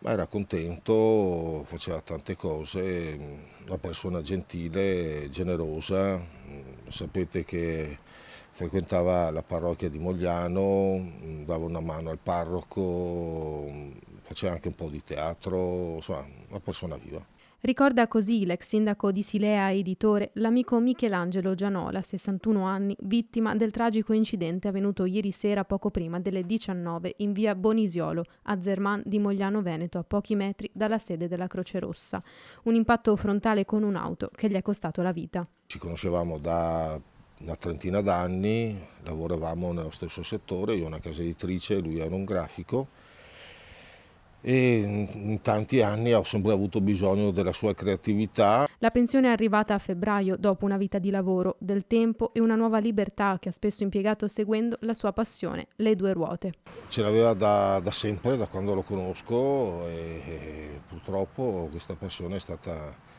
Ma era contento, faceva tante cose, una persona gentile, generosa. Sapete che frequentava la parrocchia di Mogliano, dava una mano al parroco, faceva anche un po' di teatro, insomma, una persona viva. Ricorda così l'ex sindaco di Silea e editore l'amico Michelangelo Gianola, 61 anni, vittima del tragico incidente avvenuto ieri sera poco prima delle 19 in via Bonisiolo, a Zerman di Mogliano Veneto, a pochi metri dalla sede della Croce Rossa. Un impatto frontale con un'auto che gli è costato la vita. Ci conoscevamo da una trentina d'anni, lavoravamo nello stesso settore, io una casa editrice, lui era un grafico e in tanti anni ho sempre avuto bisogno della sua creatività. La pensione è arrivata a febbraio, dopo una vita di lavoro, del tempo e una nuova libertà che ha spesso impiegato seguendo la sua passione, le due ruote. Ce l'aveva da sempre, da quando lo conosco e purtroppo questa passione è stata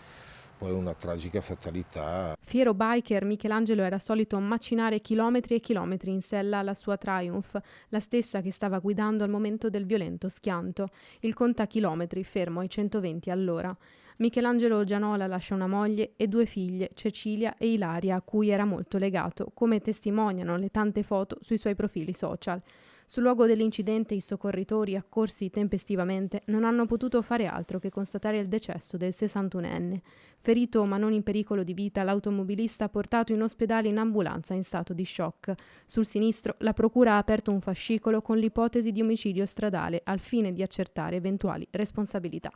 poi una tragica fatalità. Fiero biker, Michelangelo era solito macinare chilometri e chilometri in sella alla sua Triumph, la stessa che stava guidando al momento del violento schianto. Il contachilometri fermo ai 120 all'ora. Michelangelo Gianola lascia una moglie e due figlie, Cecilia e Ilaria, a cui era molto legato, come testimoniano le tante foto sui suoi profili social. Sul luogo dell'incidente i soccorritori, accorsi tempestivamente, non hanno potuto fare altro che constatare il decesso del 61enne. Ferito ma non in pericolo di vita, l'automobilista portato in ospedale in ambulanza in stato di shock. Sul sinistro la procura ha aperto un fascicolo con l'ipotesi di omicidio stradale al fine di accertare eventuali responsabilità.